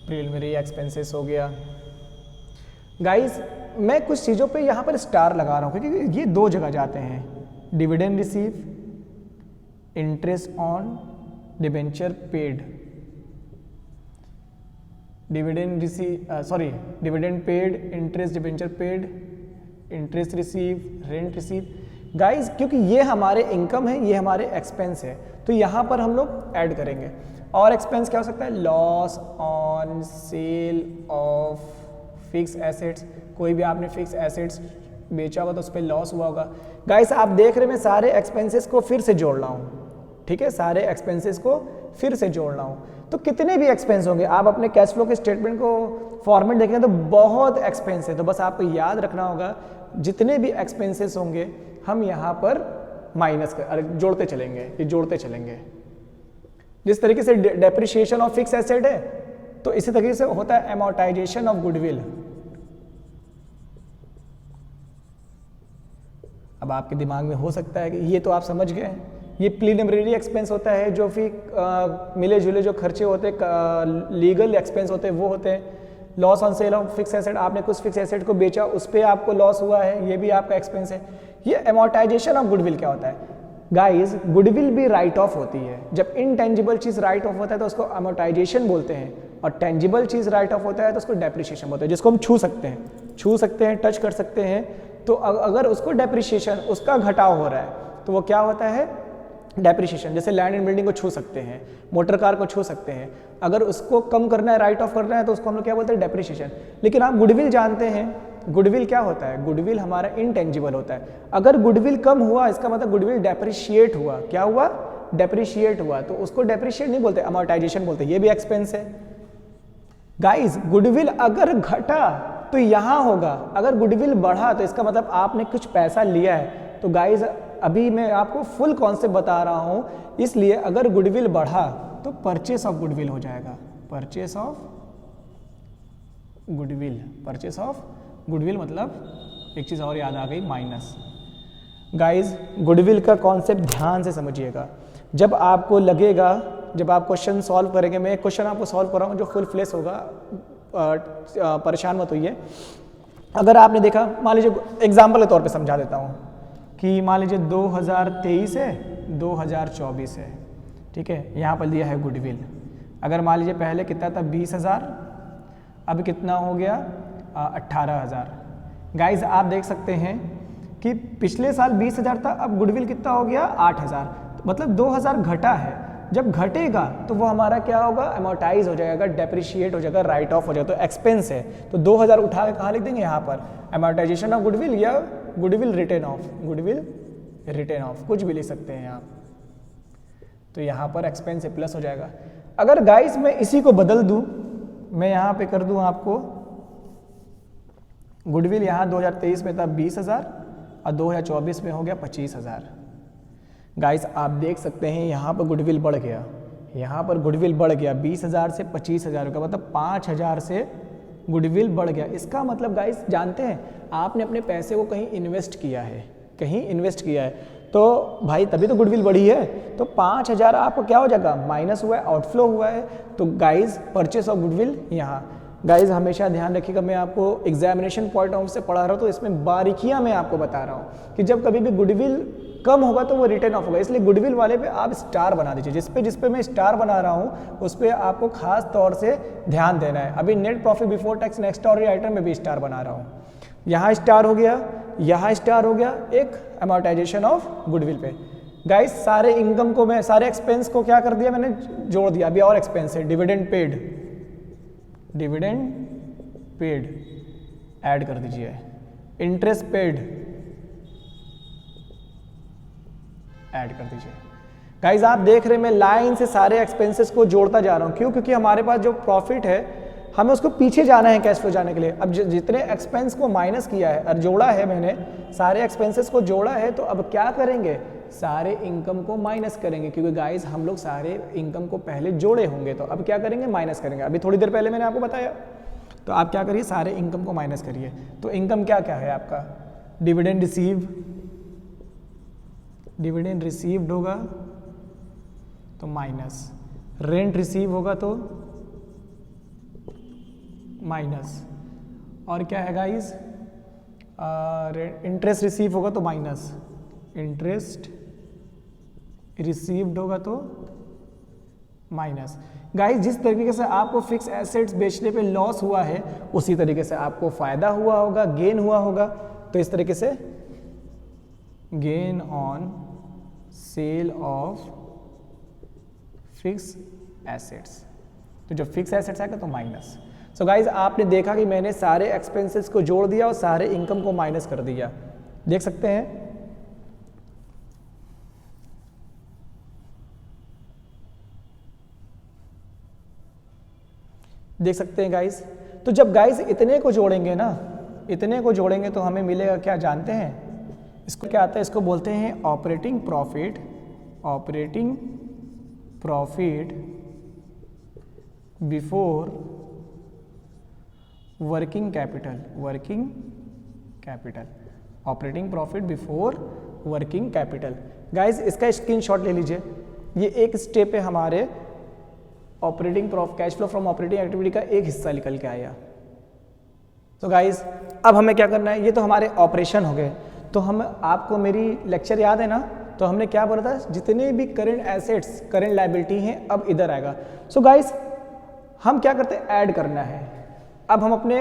प्रीलिमिनरी एक्सपेंसेस हो गया। गाइज मैं कुछ चीज़ों पे यहाँ पर स्टार लगा रहा हूँ क्योंकि ये दो जगह जाते हैं, dividend receive, interest on debenture paid, dividend receive sorry dividend paid, interest debenture paid, interest receive, rent receive. Guys क्योंकि ये हमारे इनकम है, ये हमारे एक्सपेंस है, तो यहाँ पर हम लोग ऐड करेंगे। और एक्सपेंस क्या हो सकता है, loss on sale of fix assets, कोई भी आपने फिक्स एसेट्स बेचा होगा तो उस पर लॉस हुआ होगा। गाइस आप देख रहे हैं मैं सारे एक्सपेंसेस को फिर से जोड़ रहा हूँ, ठीक है, सारे एक्सपेंसेस को फिर से जोड़ रहा हूँ। तो कितने भी एक्सपेंस होंगे, आप अपने कैश फ्लो के स्टेटमेंट को फॉर्मेट देखेंगे तो बहुत एक्सपेंस है, तो बस आपको याद रखना होगा जितने भी एक्सपेंसेस होंगे हम यहाँ पर माइनस कर जोड़ते चलेंगे, ये जोड़ते चलेंगे। जिस तरीके से डेप्रिशिएशन ऑफ फिक्स एसेट है तो इसी तरीके से होता है एमोर्टाइजेशन ऑफ गुडविल। अब आपके दिमाग में हो सकता है कि ये तो आप समझ गए, ये प्रीलिमिनरी एक्सपेंस होता है, जो फिर मिले जुले जो खर्चे होते हैं, लीगल एक्सपेंस होते हैं वो होते हैं। Loss on sale of fix asset, आपने कुछ फिक्स एसेट को बेचा उस पर आपको लॉस हुआ है, ये भी आपका एक्सपेंस है। ये एमोर्टाइजेशन ऑफ गुडविल क्या होता है गाइस, गुडविल भी राइट ऑफ होती है। जब इनटेंजिबल चीज राइट ऑफ होता है तो उसको अमोर्टाइजेशन बोलते हैं, और टेंजिबल चीज राइट ऑफ होता है तो उसको डेप्रिशिएशन बोलते हैं, जिसको हम छू सकते हैं, टच कर सकते हैं। तो अगर उसको डेप्रिशिएशन, उसका घटाव हो रहा है तो वो क्या होता है, डेप्रिशिएशन। जैसे लैंड एंड बिल्डिंग को छू सकते हैं, मोटर कार को छू सकते हैं, अगर उसको कम करना है, राइट ऑफ करना है तो उसको हम लोग क्या बोलते हैं, डेप्रिशिएशन। लेकिन आप गुडविल जानते हैं, गुडविल क्या होता है, गुडविल हमारा इनटेंजिबल होता है। अगर गुडविल कम हुआ इसका मतलब गुडविल डेप्रिशिएट हुआ, क्या हुआ, डेप्रिशिएट हुआ, तो उसको डेप्रिशिएट नहीं बोलते, अमोर्टाइजेशन बोलते हैं, ये भी एक्सपेंस है। गाइस गुडविल अगर घटा तो यहाँ होगा, अगर गुडविल बढ़ा तो इसका मतलब आपने कुछ पैसा लिया है। तो गाइस अभी मैं आपको फुल कॉन्सेप्ट बता रहा हूँ, इसलिए अगर गुडविल बढ़ा तो परचेस ऑफ गुडविल हो जाएगा, purchase of goodwill, purchase of goodwill मतलब एक चीज़ और याद आ गई, माइनस। गाइस गुडविल का कॉन्सेप्ट ध्यान से समझिएगा। जब आपको लगेगा, जब आप क्वेश्चन सॉल्व करेंगे, मैं एक क्वेश्चन आपको सॉल्व कर रहा हूँ जो फुल फ्लेश होगा, परेशान मत होइए। अगर आपने देखा, मान लीजिए एग्जाम्पल के तौर पे समझा देता हूँ कि मान लीजिए 2023 है, 2024 है, ठीक है, यहाँ पर दिया है गुडविल। अगर मान लीजिए पहले कितना था, 20,000, अब कितना हो गया 18,000। गाइज आप देख सकते हैं कि पिछले साल 20,000 था, अब गुडविल कितना हो गया 8,000, तो मतलब 2,000 घटा है। जब घटेगा तो वो हमारा क्या होगा, अमोर्टाइज हो जाएगा, डेप्रिशिएट हो जाएगा, राइट ऑफ हो जाएगा, तो एक्सपेंस है। तो 2,000 उठा के कहाँ लिख देंगे, यहाँ पर अमोर्टाइजेशन ऑफ गुडविल या goodwill return of, goodwill return of, कुछ भी लिख सकते हैं आप। तो यहाँ पर एक्सपेंस है प्लस हो जाएगा। अगर गाइस मैं इसी को बदल दूँ, मैं यहाँ पे कर दूँ आपको गुडविल, यहाँ 2023 में था 20,000 और 2024 में हो गया 25,000। गाइस आप देख सकते हैं यहाँ पर गुडविल बढ़ गया, यहाँ पर गुडविल बढ़ गया 20,000 से 25,000 का, मतलब 5,000 से गुडविल बढ़ गया। इसका मतलब गाइस जानते हैं, आपने अपने पैसे को कहीं इन्वेस्ट किया है, कहीं इन्वेस्ट किया है, तो भाई तभी तो गुडविल बढ़ी है। तो 5,000 आपको क्या हो जाएगा, माइनस हुआ है, आउटफ्लो हुआ है। तो गाइस परचेस ऑफ गुडविल यहाँ, गाइज हमेशा ध्यान रखिएगा, मैं आपको एग्जामिनेशन पॉइंट ऑफ से पढ़ा रहा हूँ, तो इसमें बारीकियां मैं आपको बता रहा हूँ कि जब कभी भी गुडविल कम होगा तो वो रिटर्न ऑफ होगा, इसलिए गुडविल वाले पे आप स्टार बना दीजिए। जिस पे मैं स्टार बना रहा हूँ उस पर आपको खास तौर से ध्यान देना है। अभी net profit before tax next order item में भी स्टार बना रहा हूँ, यहाँ स्टार हो गया, यहाँ स्टार हो गया, एक अमोर्टाइजेशन ऑफ गुडविल पे। गाइस सारे इनकम को मैं, सारे एक्सपेंस को क्या कर दिया मैंने, जोड़ दिया। अभी और एक्सपेंस है, dividend paid, dividend paid ad कर दीजिए, इंटरेस्ट पेड ऐड कर दीजिए। गाइज आप देख रहे हैं मैं लाइन से सारे एक्सपेंसेस को जोड़ता जा रहा हूं, क्यों, क्योंकि हमारे पास जो प्रॉफिट है हमें उसको पीछे जाना है कैश फ्लो जाने के लिए। अब जितने एक्सपेंस को माइनस किया है और जोड़ा है मैंने, सारे एक्सपेंसेस को जोड़ा है, तो अब क्या करेंगे, सारे इनकम को माइनस करेंगे, क्योंकि गाइज हम लोग सारे इनकम को पहले जोड़े होंगे, तो अब क्या करेंगे, माइनस करेंगे। अभी थोड़ी देर पहले मैंने आपको बताया, तो आप क्या करिए, सारे इनकम को माइनस करिए। तो इनकम क्या क्या है आपका, डिविडेंड रिसीव, डिविडेंड रिसीव्ड होगा तो माइनस, रेंट रिसीव होगा तो माइनस, और क्या है गाइज, इंटरेस्ट रिसीव होगा तो माइनस, इंटरेस्ट रिसीव्ड होगा तो माइनस। गाइज जिस तरीके से आपको फिक्स एसेट्स बेचने पे लॉस हुआ है, उसी तरीके से आपको फायदा हुआ होगा, गेन हुआ होगा। तो इस तरीके से gain on sale of fix assets, तो जब फिक्स एसेट्स आएगा तो माइनस। सो गाइज आपने देखा कि मैंने सारे एक्सपेंसेस को जोड़ दिया और सारे इनकम को माइनस कर दिया, देख सकते हैं। देख सकते हैं गाइज। तो जब गाइज इतने को जोड़ेंगे ना, इतने को जोड़ेंगे तो हमें मिलेगा क्या, जानते हैं इसको क्या आता है, इसको बोलते हैं operating profit, operating profit before working capital, working capital, operating profit before working capital. Guys इसका स्क्रीनशॉट ले लीजिए, ये एक स्टेप है हमारे operating profit, cash flow from operating activity का एक हिस्सा निकल के आया। तो गाइज अब हमें क्या करना है, ये तो हमारे ऑपरेशन हो गए। तो हम, आपको मेरी लेक्चर याद है ना, तो हमने क्या बोला था, जितने भी करंट एसेट्स, करंट लायबिलिटी हैं, अब इधर आएगा। सो गाइज हम क्या करते हैं, ऐड करना है। अब हम अपने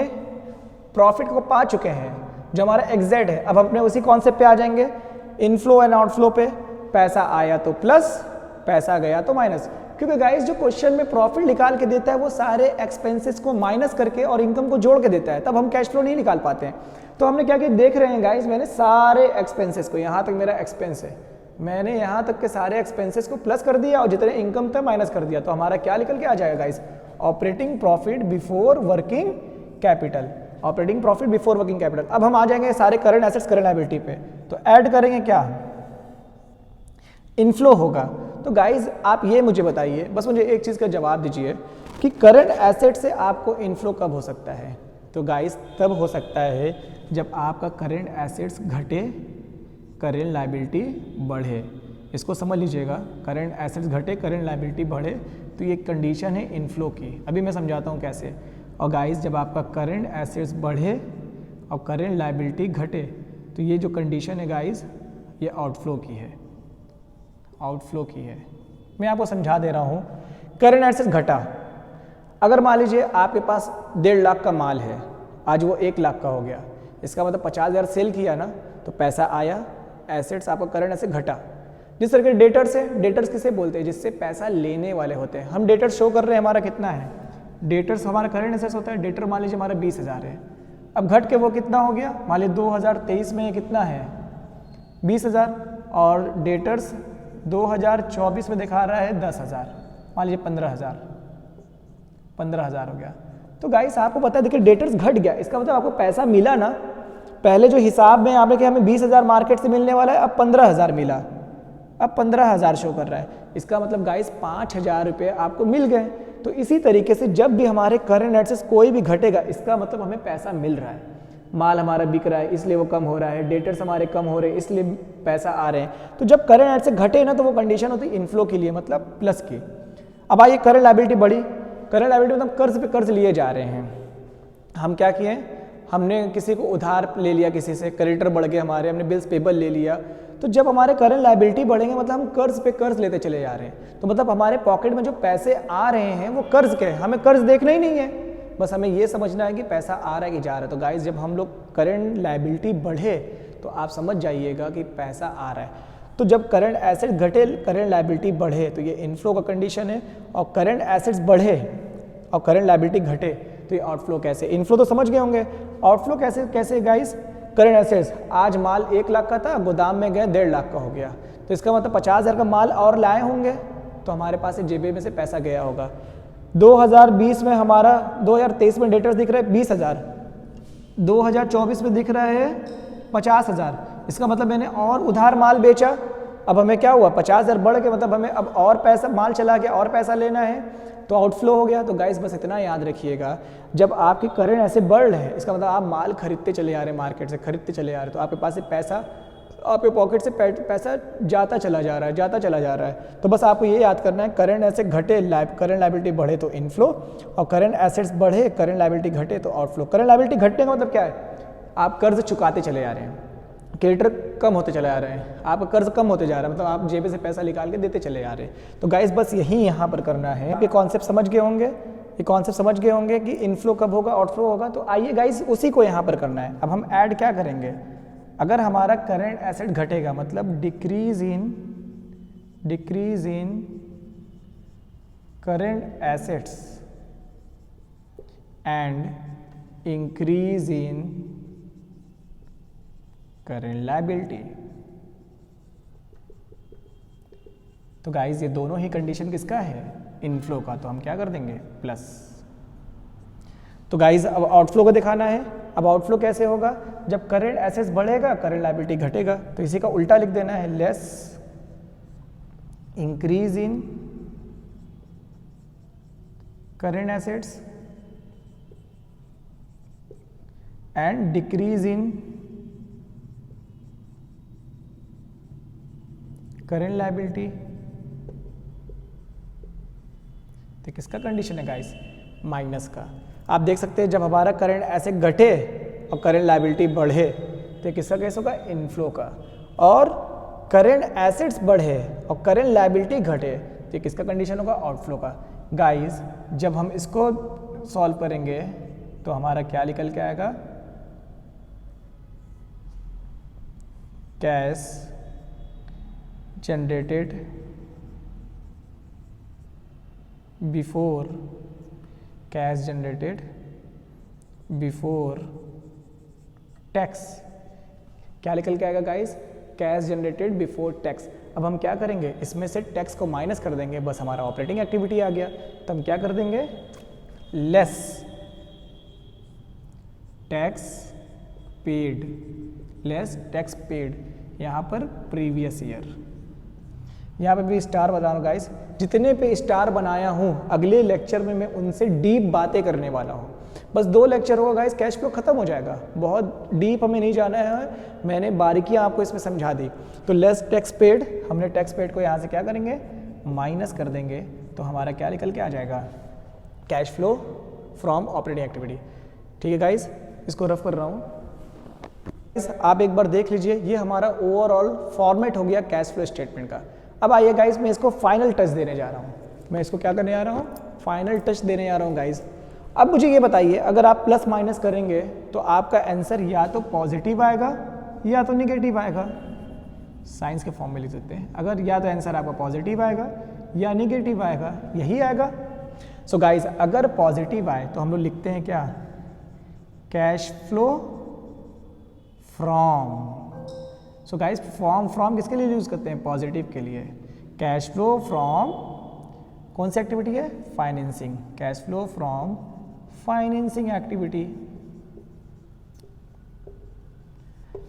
प्रॉफिट को पा चुके हैं, जो हमारा एग्जैक्ट है, अब अपने उसी कॉन्सेप्ट पे आ जाएंगे, इनफ्लो एंड आउटफ्लो पे। पैसा आया तो प्लस, पैसा गया तो माइनस, क्योंकि गाइस जो क्वेश्चन में प्रॉफिट निकाल के देता है वो सारे एक्सपेंसेस को माइनस करके और इनकम को जोड़ के देता है, तब हम कैश फ्लो नहीं निकाल पाते हैं। तो हमने क्या किया, देख रहे हैं गाइस, मैंने सारे एक्सपेंसेस को, यहाँ तक मेरा एक्सपेंस है, मैंने यहाँ तक के सारे एक्सपेंसेस को प्लस कर दिया और जितने इनकम था माइनस कर दिया। तो हमारा क्या निकल के आ जाएगा guys, operating profit before working capital, operating profit before working capital. अब हम आ जाएंगे सारे करंट एसेट्स, करंट लायबिलिटी पे, तो ऐड करेंगे क्या, इनफ्लो होगा। तो गाइज आप ये मुझे बताइए, बस मुझे एक चीज़ का जवाब दीजिए कि करंट एसेट से आपको इनफ्लो कब हो सकता है। तो गाइज तब हो सकता है जब आपका करंट एसेट्स घटे, करंट लायबिलिटी बढ़े। इसको समझ लीजिएगा, करंट एसेट्स घटे, करंट लायबिलिटी बढ़े, तो ये कंडीशन है इनफ्लो की। अभी मैं समझाता हूँ कैसे। और गाइज जब आपका करंट एसेट्स बढ़े और करंट लायबिलिटी घटे, तो ये जो कंडीशन है गाइज, ये आउटफ्लो की है, आउटफ्लो की है। मैं आपको समझा दे रहा हूँ, करंट एसेट्स घटा, अगर मान लीजिए आपके पास 1.5 लाख का माल है, आज वो 1 लाख का हो गया, इसका मतलब 50,000 सेल किया ना, तो पैसा आया, एसेट्स आपका करंट ऐसे घटा। जिस तरह के डेटर्स है, डेटर्स किसे बोलते हैं, जिससे पैसा लेने वाले होते हैं। हम डेटर्स शो कर रहे हैं हमारा कितना है, डेटर्स हमारा करंट एसेट्स होता है, डेटर मान लीजिए हमारा 20,000 है, अब घट के वो कितना हो गया, मान लीजिए 2023 में कितना है 20,000, और डेटर्स 2024 में दिखा रहा है 10,000, मान लीजिए 15,000 हो गया। तो गाइस आपको पता है, देखिए डेटर्स घट गया, इसका मतलब आपको पैसा मिला ना, पहले जो हिसाब में आपने कि हमें 20,000 मार्केट से मिलने वाला है, अब 15,000 मिला, अब 15,000 शो कर रहा है, इसका मतलब गाइस 5,000 रुपये आपको मिल गए। तो इसी तरीके से जब भी हमारे करंट एसेट्स कोई भी घटेगा, इसका मतलब हमें पैसा मिल रहा है, माल हमारा बिक रहा है इसलिए वो कम हो रहा है, डेटर्स हमारे कम हो रहे हैं इसलिए पैसा आ रहे हैं। तो जब करंट एसेट्स घटे ना, तो वो कंडीशन होती है इनफ्लो के लिए, मतलब प्लस की। अब आइए करंट लायबिलिटी बढ़ी, करंट लायबिलिटी मतलब कर्ज पे कर्ज लिए जा रहे हैं। हम क्या किए, हमने किसी को उधार ले लिया, किसी से क्रेडिटर बढ़ गए हमारे, हमने बिल्स पेबल ले लिया। तो जब हमारे करंट लायबिलिटी बढ़ेंगे, मतलब हम कर्ज पे कर्ज लेते चले जा रहे हैं, तो मतलब हमारे पॉकेट में जो पैसे आ रहे हैं वो कर्ज के, हमें कर्ज देखना ही नहीं है, बस हमें ये समझना है कि पैसा आ रहा है कि जा रहा है। तो गाइस जब हम लोग करंट लायबिलिटी बढ़े, तो आप समझ जाइएगा कि पैसा आ रहा है। तो जब करंट एसेट घटे, करंट लायबिलिटी बढ़े, तो ये इनफ्लो का कंडीशन है, और करंट एसेट्स बढ़े और करंट लायबिलिटी घटे, तो ये आउटफ्लो कैसे। इनफ्लो तो समझ गए होंगे, आउटफ्लो कैसे कैसे गाइस, करंट एसेट्स, आज माल 1 लाख का था, गोदाम में गए 1.5 लाख का हो गया, तो इसका मतलब 50,000 का माल और लाए होंगे, तो हमारे पास जेबे में से पैसा गया होगा। 2020 में हमारा 2023 में डेटर्स दिख रहे हैं 20,000, 2024 में दिख रहा है 50,000, इसका मतलब मैंने और उधार माल बेचा, अब हमें क्या हुआ 50,000 बढ़ के, मतलब हमें अब और पैसा, माल चला गया और पैसा लेना है, तो आउटफ्लो हो गया। तो गाइस बस इतना याद रखिएगा, जब आपके करंट ऐसे बढ़ रहे हैं, इसका मतलब आप माल खरीदते चले आ रहे हैं, मार्केट से खरीदते चले आ रहे हैं, तो आपके पास से पैसा, आपके पॉकेट से पैसा जाता चला जा रहा है, जाता चला जा रहा है। तो बस आपको ये याद करना है, करंट ऐसे घटे, करंट लायबिलिटी बढ़े तो इनफ्लो, और करंट एसेट्स बढ़े, करंट लायबिलिटी घटे तो आउटफ्लो। करंट लायबिलिटी घटने का मतलब क्या है, आप कर्ज चुकाते चले जा रहे हैं, क्रेडिटर कम होते चले आ रहे हैं, आपका कर्ज कम होते जा रहा है, मतलब आप जेबे से पैसा निकाल के देते चले जा रहे हैं। तो गाइस बस यही यहाँ पर करना है। ये कॉन्सेप्ट समझ गए होंगे, ये कॉन्सेप्ट समझ गए होंगे कि इनफ्लो कब होगा, आउटफ्लो होगा। तो आइए गाइस उसी को यहाँ पर करना है। अब हम ऐड क्या करेंगे, अगर हमारा करंट एसेट घटेगा, मतलब decrease in current assets and increase in current liability, तो गाइस ये दोनों ही कंडीशन किसका है, इनफ्लो का, तो हम क्या कर देंगे प्लस। तो गाइस अब आउटफ्लो को दिखाना है। अब आउटफ्लो कैसे होगा, जब करंट एसेट्स बढ़ेगा करंट लायबिलिटी घटेगा, तो इसी का उल्टा लिख देना है, less increase in current assets and decrease in current liability. तो किसका कंडीशन है गाइस, माइनस का। आप देख सकते हैं जब हमारा करंट ऐसे घटे और करंट लायबिलिटी बढ़े, तो किसका केस होगा, इनफ्लो का। और करंट एसेट्स बढ़े और करंट लायबिलिटी घटे, तो किसका कंडीशन होगा, आउटफ्लो का। गाइस जब हम इसको सॉल्व करेंगे तो हमारा क्या निकल के आएगा, cash generated before, cash generated before tax, क्या निकल के आएगा guys, cash generated before tax. अब हम क्या करेंगे, इसमें से टैक्स को माइनस कर देंगे, बस हमारा ऑपरेटिंग एक्टिविटी आ गया। तो हम क्या कर देंगे, less tax paid, less tax paid, यहाँ पर प्रीवियस ईयर। यहाँ पे भी स्टार बता रहा हूँ गाइस, जितने पे स्टार बनाया हूँ अगले लेक्चर में मैं उनसे डीप बातें करने वाला हूँ। बस 2 लेक्चर होगा गाइस, कैश फ्लो खत्म हो जाएगा, बहुत डीप हमें नहीं जाना है, मैंने बारीकियाँ आपको इसमें समझा दी। तो लेस टैक्स पेड, हमने टैक्स पेड को यहाँ से क्या करेंगे, माइनस कर देंगे, तो हमारा क्या निकल के आ जाएगा, cash flow from operating activity. ठीक है गाइस, इसको रफ कर रहा हूँ, आप एक बार देख लीजिए, ये हमारा ओवरऑल फॉर्मेट हो गया कैश फ्लो स्टेटमेंट का। अब आइए गाइस, मैं इसको फाइनल टच देने जा रहा हूँ, मैं इसको क्या करने जा रहा हूँ, फाइनल टच देने जा रहा हूँ गाइज। अब मुझे ये बताइए, अगर आप प्लस माइनस करेंगे तो आपका आंसर या तो पॉजिटिव आएगा या तो निगेटिव आएगा। साइंस के फॉर्म में लिख सकते हैं, अगर या तो आंसर आपका पॉजिटिव आएगा या निगेटिव आएगा, यही आएगा। सो गाइज अगर पॉजिटिव आए तो हम लोग लिखते हैं क्या, cash flow from. So guys from किसके लिए यूज करते हैं, पॉजिटिव के लिए। कैश फ्लो फ्रॉम कौन सी एक्टिविटी है, financing. Cash flow from financing activity.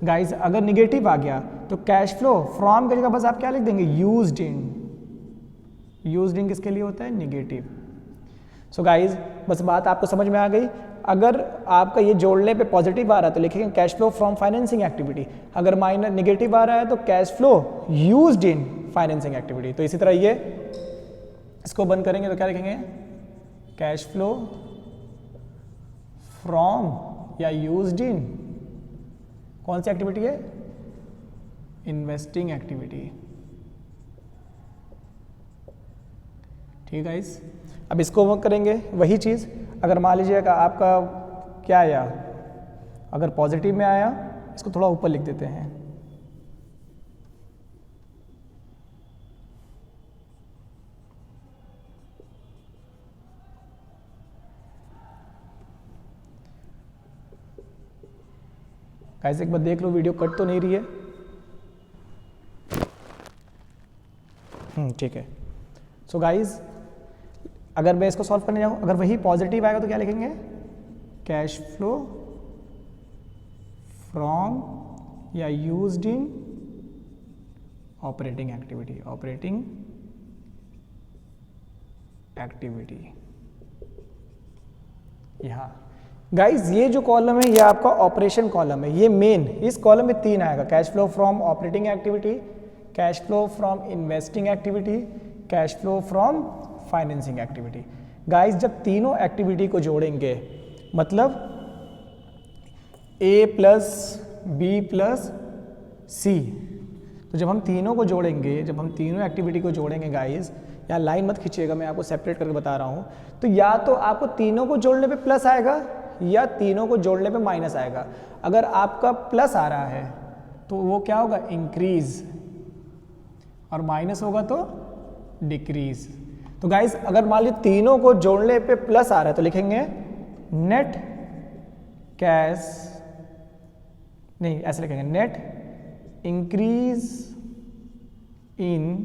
Guys अगर निगेटिव आ गया तो कैश फ्लो फ्रॉम की जगह बस आप क्या लिख देंगे, यूज्ड इन। यूज्ड इन किसके लिए होता है, निगेटिव। सो गाइज बस बात आपको समझ में आ गई। अगर आपका ये जोड़ने पे पॉजिटिव आ रहा है तो लिखेंगे cash flow from financing activity, अगर माइनस निगेटिव आ रहा है तो cash flow used in financing activity. तो इसी तरह ये इसको बंद करेंगे तो क्या लिखेंगे, कैश फ्लो फ्रॉम या यूज्ड इन कौन सी एक्टिविटी है, इन्वेस्टिंग एक्टिविटी। ठीक है गाइस, अब इसको वर्क करेंगे वही चीज़। अगर मान लीजिएगा आपका क्या आया, अगर पॉजिटिव में आया, इसको थोड़ा ऊपर लिख देते हैं। गाइस एक बार देख लो, वीडियो कट तो नहीं रही है। ठीक है। सो गाइस अगर मैं इसको सॉल्व करने जाऊँ, अगर वही पॉजिटिव आएगा तो क्या लिखेंगे, कैश फ्लो फ्रॉम या used in operating activity. Operating activity यहाँ गाइज ये जो कॉलम है ये आपका ऑपरेशन कॉलम है, ये मेन। इस कॉलम में 3 आएगा, cash flow from operating activity, cash flow from investing activity, cash flow from financing activity. Guys जब तीनों एक्टिविटी को जोड़ेंगे, मतलब A प्लस बी प्लस सी, तो जब हम तीनों को जोड़ेंगे, जब हम तीनों एक्टिविटी को जोड़ेंगे गाइज, या लाइन मत खींचिएगा, मैं आपको सेपरेट करके बता रहा हूँ, तो या तो आपको तीनों को जोड़ने पे प्लस आएगा या तीनों को जोड़ने पे माइनस आएगा। अगर आपका प्लस आ रहा है तो वो क्या होगा, इंक्रीज, और माइनस होगा तो डिक्रीज। तो गाइस अगर मान लीजिए तीनों को जोड़ने पे प्लस आ रहा है तो लिखेंगे नेट कैश, नहीं ऐसे लिखेंगे, net increase in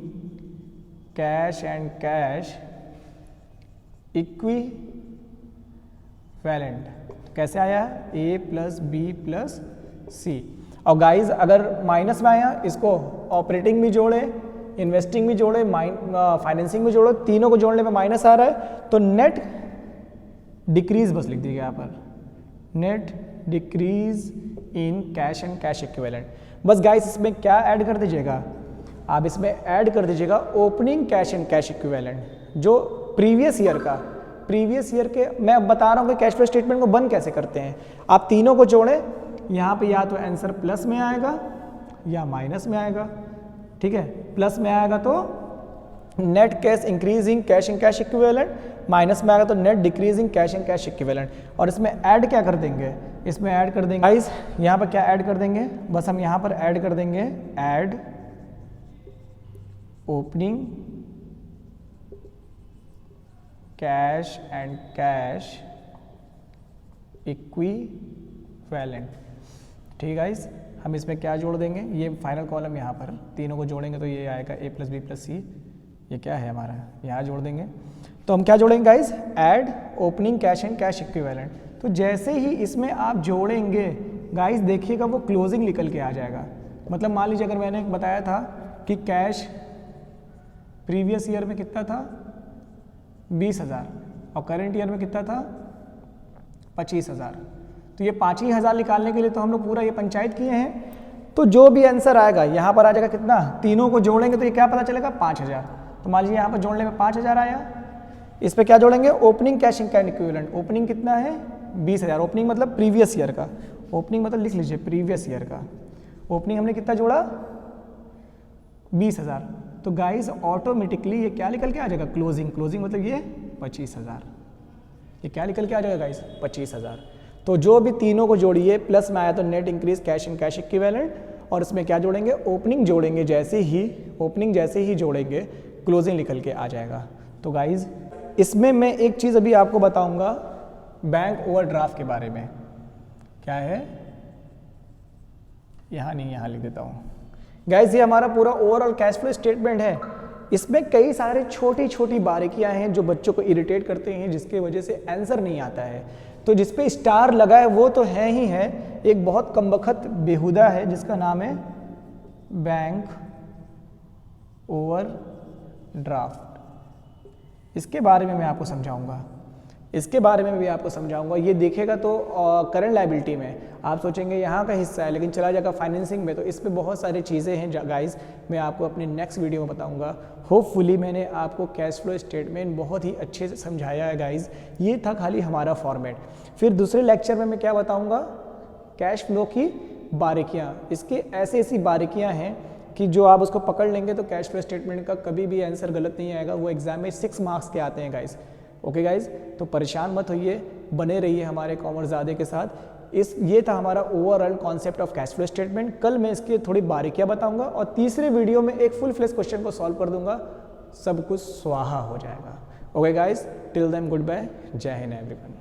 cash and cash equivalent. कैसे आया, A प्लस बी प्लस सी। और गाइज अगर माइनस में आया, इसको ऑपरेटिंग भी जोड़े, इन्वेस्टिंग भी जोड़े, फाइनेंसिंग भी जोड़ो, तीनों को जोड़ने पे माइनस आ रहा है तो नेट डिक्रीज बस लिख दीजिए यहाँ पर, net decrease in cash and cash equivalent. बस गाइस इसमें क्या ऐड कर दीजिएगा, आप इसमें ऐड कर दीजिएगा opening cash and cash equivalent, जो प्रीवियस ईयर का, प्रीवियस ईयर के मैं अब बता रहा हूँ कि कैश फ्लो स्टेटमेंट को बंद कैसे करते हैं। आप तीनों को जोड़ें, यहाँ पे या तो आंसर प्लस में आएगा या माइनस में आएगा। ठीक है, प्लस में आएगा तो net cash increasing cash and cash equivalent, minus में आएगा तो net decreasing cash and cash equivalent. और इसमें ऐड क्या कर देंगे, इसमें ऐड कर देंगे गाइस, यहाँ पर क्या ऐड कर देंगे, बस हम यहाँ पर ऐड कर देंगे add opening cash and cash equivalent. ठीक है गाइस, हम इसमें क्या जोड़ देंगे, ये फाइनल कॉलम यहाँ पर तीनों को जोड़ेंगे तो ये आएगा A प्लस बी प्लस सी, ये क्या है हमारा, यहाँ जोड़ देंगे। तो हम क्या जोड़ेंगे guys, add opening cash and cash equivalent. तो जैसे ही इसमें आप जोड़ेंगे गाइस, देखिएगा वो क्लोजिंग निकल के आ जाएगा। मतलब मान लीजिए अगर मैंने बताया था कि कैश प्रीवियस ईयर में कितना था 20,000 और करंट ईयर में कितना था 25,000, तो ये 5,000 निकालने के लिए तो हम लोग पूरा ये पंचायत किए हैं। तो जो भी आंसर आएगा यहाँ पर आ जाएगा कितना, तीनों को जोड़ेंगे तो ये क्या पता चलेगा 5,000। तो मान लीजिए यहाँ पर जोड़ने में 5,000 आया, इस पर क्या जोड़ेंगे opening cash and cash equivalent. Opening कितना है 20,000, ओपनिंग मतलब प्रीवियस ईयर का, ओपनिंग मतलब लिख लीजिए प्रीवियस ईयर का। ओपनिंग हमने कितना जोड़ा 20,000, तो गाइस ऑटोमेटिकली ये क्या निकल के आ जाएगा क्लोजिंग। क्लोजिंग मतलब ये 25,000। ये क्या निकल के आ जाएगा गाइस? 25,000। तो जो भी तीनों को जोड़िए, प्लस में आया तो net increase cash in cash equivalent, और इसमें क्या जोड़ेंगे? ओपनिंग जोड़ेंगे, ओपनिंग जैसे ही जोड़ेंगे क्लोजिंग निकल के आ जाएगा। तो गाइज इसमें मैं एक चीज़ अभी आपको बताऊंगा बैंक ओवरड्राफ्ट के बारे में। क्या है? यहाँ नहीं, यहाँ लिख देता हूँ। गाइज ये हमारा पूरा ओवरऑल कैश फ्लो स्टेटमेंट है। इसमें कई सारे छोटी छोटी बारीकियां हैं जो बच्चों को इरिटेट करते हैं, जिसके वजह से आंसर नहीं आता है। तो जिस पे स्टार लगा है वो तो है ही है, एक बहुत कमबख्त बेहुदा है जिसका नाम है बैंक ओवरड्राफ्ट। इसके बारे में मैं आपको समझाऊंगा, ये देखेगा तो करंट लायबिलिटी में आप सोचेंगे यहाँ का हिस्सा है, लेकिन चला जाएगा फाइनेंसिंग में। तो इस पे बहुत सारी चीज़ें हैं गाइस, मैं आपको अपने नेक्स्ट वीडियो में बताऊंगा। होपफुली मैंने आपको कैश फ्लो स्टेटमेंट बहुत ही अच्छे से समझाया है गाइस। ये था खाली हमारा फॉर्मेट। फिर दूसरे लेक्चर में मैं क्या बताऊँगा? कैश फ्लो की बारीकियाँ। इसके ऐसी बारीकियाँ हैं कि जो आप उसको पकड़ लेंगे तो कैश फ्लो स्टेटमेंट का कभी भी आंसर गलत नहीं आएगा। वो एग्जाम में 6 मार्क्स के आते हैं गाइस। ओके गाइज, तो परेशान मत होइए, बने रहिए हमारे कॉमर्सज़ादे के साथ। ये था हमारा overall concept of cash flow statement. कल मैं इसके थोड़ी बारीकियां बताऊंगा और तीसरे वीडियो में एक फुल फ्लेश क्वेश्चन को सॉल्व कर दूंगा, सब कुछ स्वाहा हो जाएगा। Okay guys, till then goodbye, जय हिंद एवरीवन।